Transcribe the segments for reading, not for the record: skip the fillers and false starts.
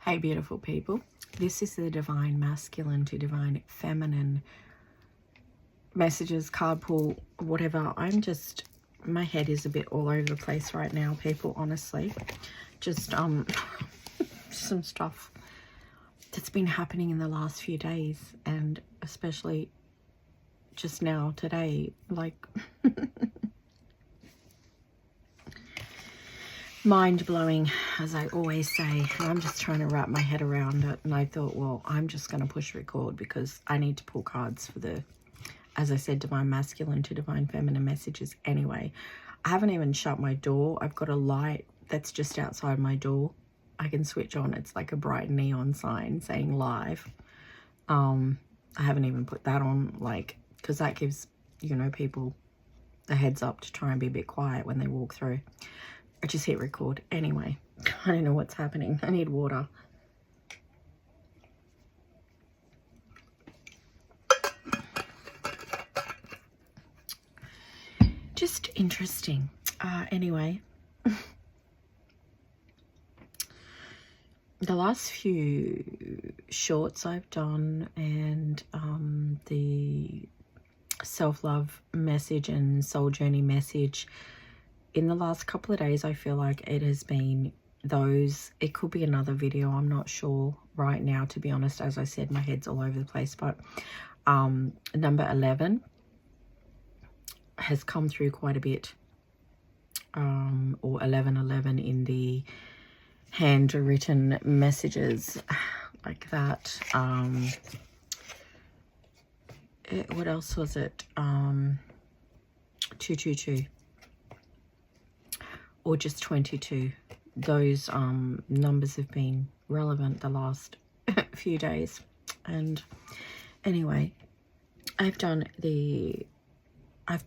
Hey beautiful people, this is the divine masculine to divine feminine messages, card pull, whatever. My head is a bit all over the place right now, people, honestly. Just some stuff that's been happening in the last few days, and especially just now today, like mind-blowing, as I always say. I'm just trying to wrap my head around it, and I thought, well, I'm just going to push record because I need to pull cards for the, as I said, divine masculine to divine feminine messages anyway. I haven't even shut my door. I've got a light that's just outside my door. I can switch on. It's like a bright neon sign saying live. I haven't even put that on, like, because that gives, you know, people a heads up to try and be a bit quiet when they walk through. I just hit record. Anyway, I don't know what's happening. I need water. Just interesting. Anyway, the last few shorts I've done and the self-love message and soul journey message, in the last couple of days, I feel like it has been those. It could be another video. I'm not sure right now, to be honest. As I said, my head's all over the place. But number 11 has come through quite a bit. Or 1111 in the handwritten messages like that. What else was it? 222. Or just 22. Those numbers have been relevant the last few days. And anyway, I've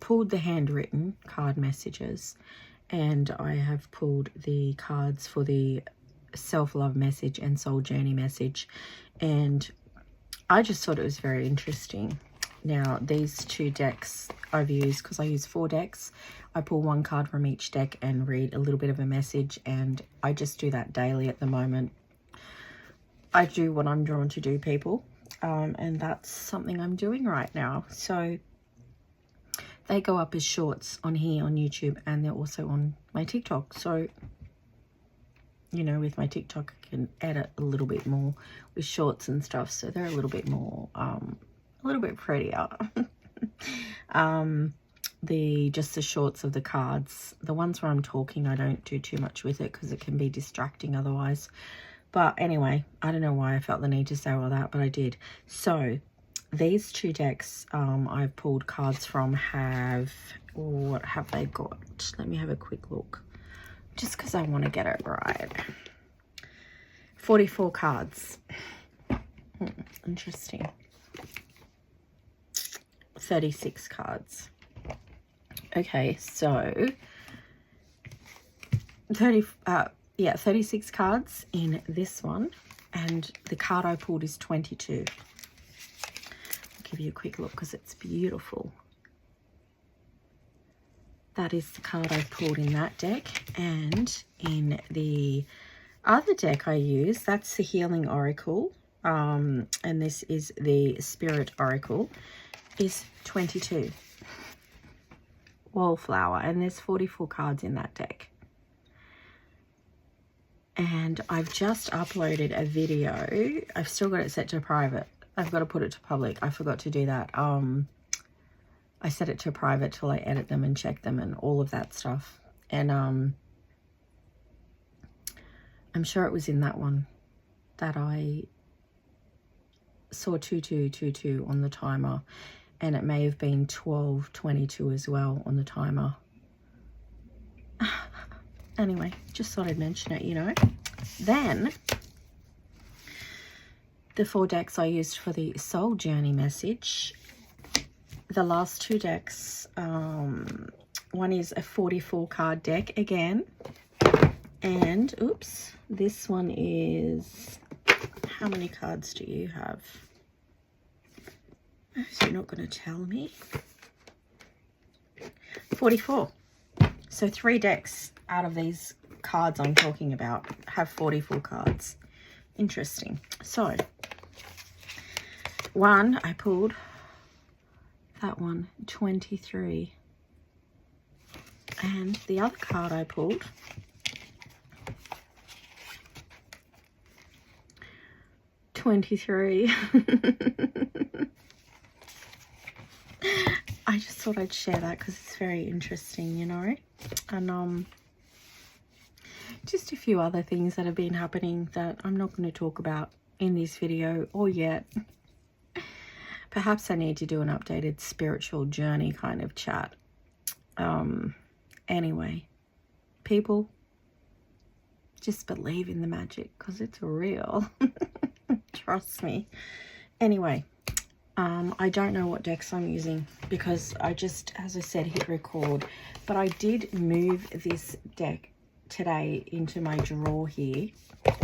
pulled the handwritten card messages, and I have pulled the cards for the self-love message and soul journey message, and I just thought it was very interesting. Now, these two decks I've used, because I use 4 decks. I pull one card from each deck and read a little bit of a message, and I just do that daily at the moment. I do what I'm drawn to do, people, and that's something I'm doing right now. So they go up as shorts on here on YouTube, and they're also on my TikTok. So, you know, with my TikTok, I can edit a little bit more with shorts and stuff, so they're a little bit more a little bit prettier. Just the shorts of the cards, the ones where I'm talking, I don't do too much with it because it can be distracting otherwise. But anyway, I don't know why I felt the need to say all that, but I did. So these 2 decks I've pulled cards from what have they got? Let me have a quick look, just because I want to get it right. 44 cards. Interesting. 36 cards. Okay, so 36 cards in this one, and the card I pulled is 22. I'll give you a quick look because it's beautiful. That is the card I pulled in that deck, and in the other deck I use, that's the Healing Oracle, and this is the Spirit Oracle, is 22. Wallflower, and there's 44 cards in that deck. And I've just uploaded a video. I've still got it set to private. I've got to put it to public. I forgot to do that. I set it to private till I edit them and check them and all of that stuff. And I'm sure it was in that one that I saw 2222 on the timer. And it may have been 1222 as well on the timer. Anyway, just thought I'd mention it, you know. Then, the 4 decks I used for the soul journey message. The last 2 decks, one is a 44 card deck again. And, oops, this one is, how many cards do you have? So you're not going to tell me. 44. So 3 decks out of these cards I'm talking about have 44 cards interesting. So, one, I pulled that one, 23. And the other card I pulled, $23. I just thought I'd share that because it's very interesting, you know. And just a few other things that have been happening that I'm not going to talk about in this video or yet. Perhaps I need to do an updated spiritual journey kind of chat. Anyway, people, just believe in the magic because it's real. Trust me. Anyway, I don't know what decks I'm using because I just, as I said, hit record. But I did move this deck today into my drawer here.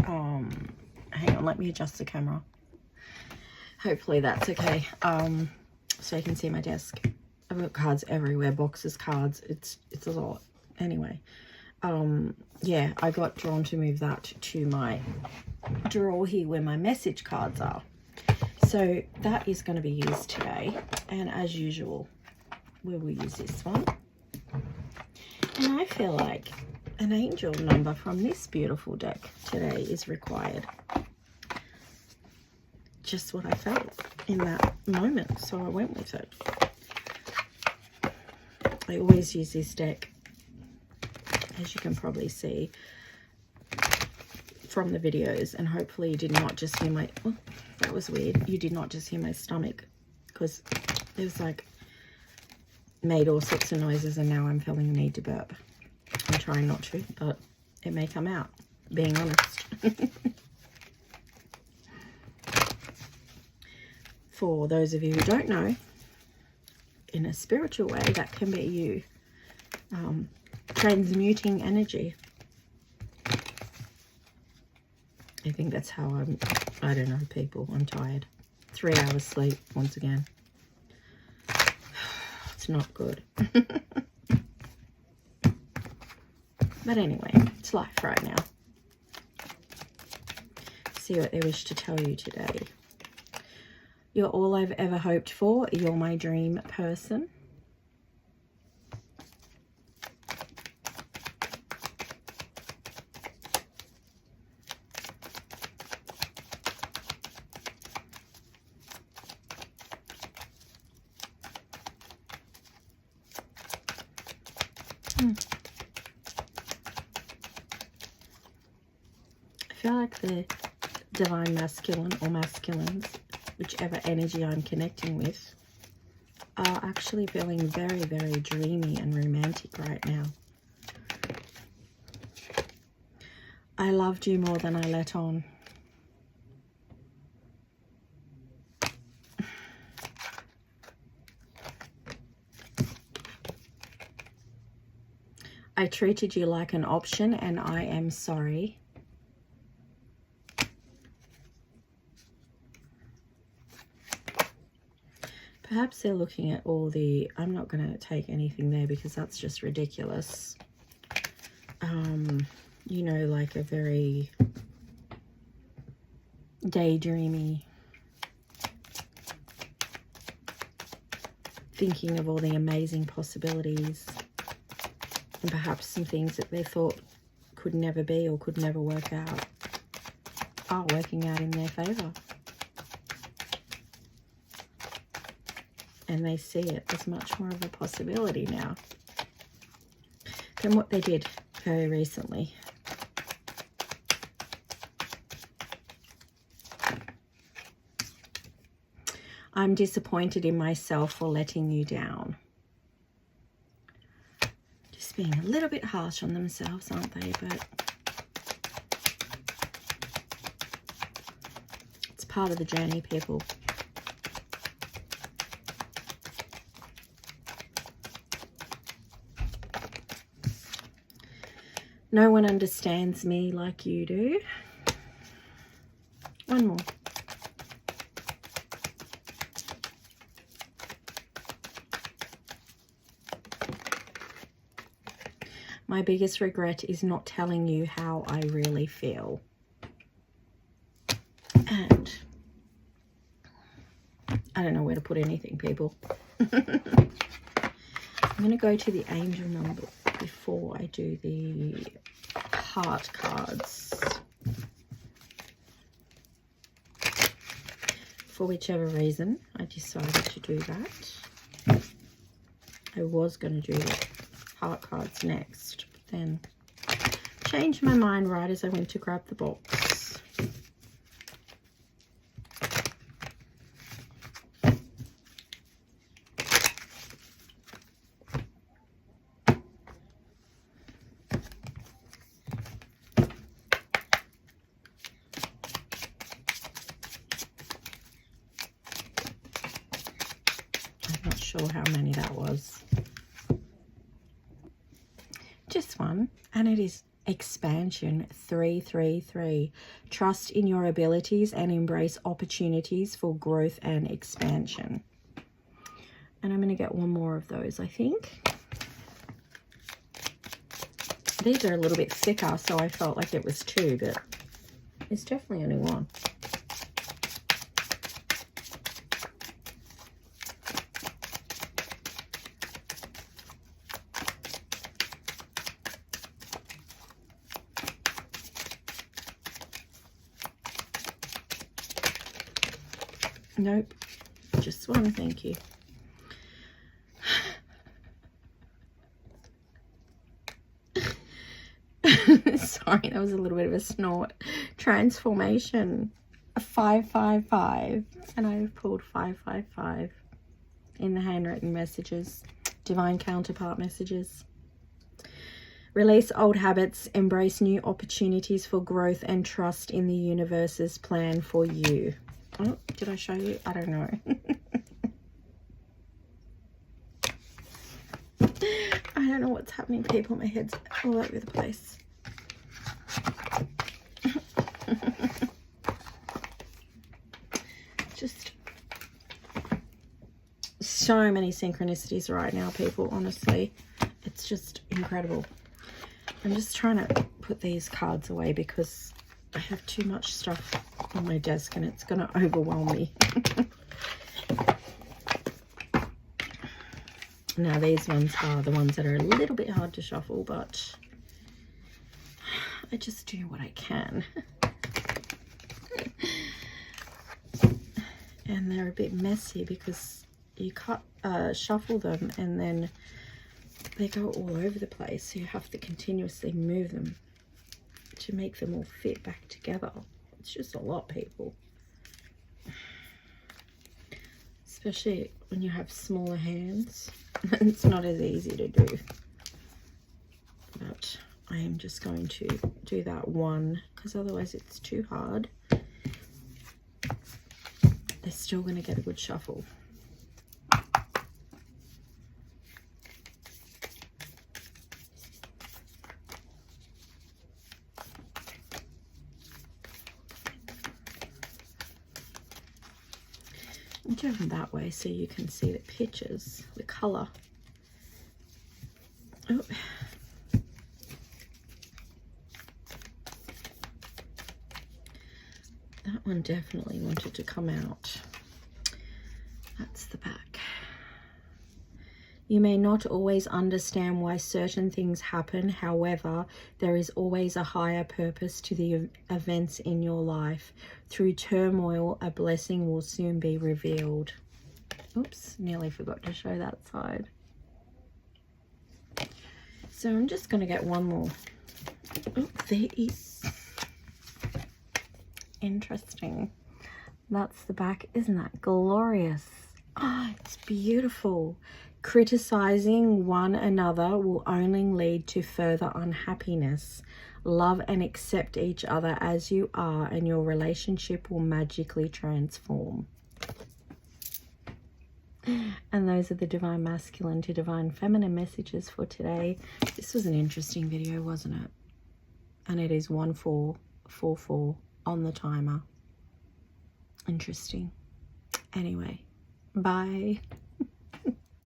Hang on, let me adjust the camera. Hopefully that's okay. So you can see my desk. I've got cards everywhere, boxes, cards. It's a lot. Anyway, yeah, I got drawn to move that to my drawer here where my message cards are. So that is going to be used today, and as usual we will use this one. And I feel like an angel number from this beautiful deck today is required. Just what I felt in that moment, so I went with it. I always use this deck, as you can probably see from the videos, and hopefully you did not just hear my, oh, that was weird, you did not just hear my stomach, because it was like made all sorts of noises, and now I'm feeling the need to burp. I'm trying not to, but it may come out, being honest. For those of you who don't know, in a spiritual way, that can be you transmuting energy. I think that's how I don't know, people, I'm tired. 3 hours sleep once again. It's not good. But anyway, it's life right now. See what they wish to tell you today. You're all I've ever hoped for. You're my dream person. I feel like the divine masculine or masculines, whichever energy I'm connecting with, are actually feeling very, very dreamy and romantic right now. I loved you more than I let on. I treated you like an option, and I am sorry. Perhaps they're looking at all the, I'm not going to take anything there because that's just ridiculous. You know, like a very daydreamy, thinking of all the amazing possibilities, and perhaps some things that they thought could never be or could never work out are working out in their favor. And they see it as much more of a possibility now than what they did very recently. I'm disappointed in myself for letting you down. Just being a little bit harsh on themselves, aren't they? But it's part of the journey, people. No one understands me like you do. One more. My biggest regret is not telling you how I really feel. I don't know where to put anything, people. I'm going to go to the angel number before I do the heart cards. For whichever reason, I decided to do that. I was going to do the heart cards next, but then changed my mind right as I went to grab the box. Sure how many that was. Just one, and it is expansion 333. Trust in your abilities and embrace opportunities for growth and expansion. And I'm going to get one more of those, I think. These are a little bit thicker, so I felt like it was two, but it's definitely only one. Nope, just one, thank you. Sorry, that was a little bit of a snort. Transformation, 555, and I've pulled 555 in the handwritten messages, divine counterpart messages. Release old habits, embrace new opportunities for growth, and trust in the universe's plan for you. Oh, did I show you? I don't know. I don't know what's happening, people. My head's all over the place. Just so many synchronicities right now, people. Honestly, it's just incredible. I'm just trying to put these cards away because I have too much stuff on my desk and it's going to overwhelm me. Now these ones are the ones that are a little bit hard to shuffle, but I just do what I can. And they're a bit messy because you shuffle them and then they go all over the place, so you have to continuously move them to make them all fit back together. It's just a lot, people. Especially when you have smaller hands. It's not as easy to do. But I am just going to do that one because otherwise it's too hard. They're still going to get a good shuffle. I'm doing them that way so you can see the pictures, the colour. Oh. That one definitely wanted to come out. That's the back. You may not always understand why certain things happen. However, there is always a higher purpose to the events in your life. Through turmoil, a blessing will soon be revealed. Oops, nearly forgot to show that side. So I'm just going to get one more. Oh, there is. Interesting. That's the back. Isn't that glorious? Oh, it's beautiful. Criticizing one another will only lead to further unhappiness. Love and accept each other as you are, and your relationship will magically transform. And those are the divine masculine to divine feminine messages for today. This was an interesting video, wasn't it? And it is 1444 on the timer. Interesting. Anyway, bye.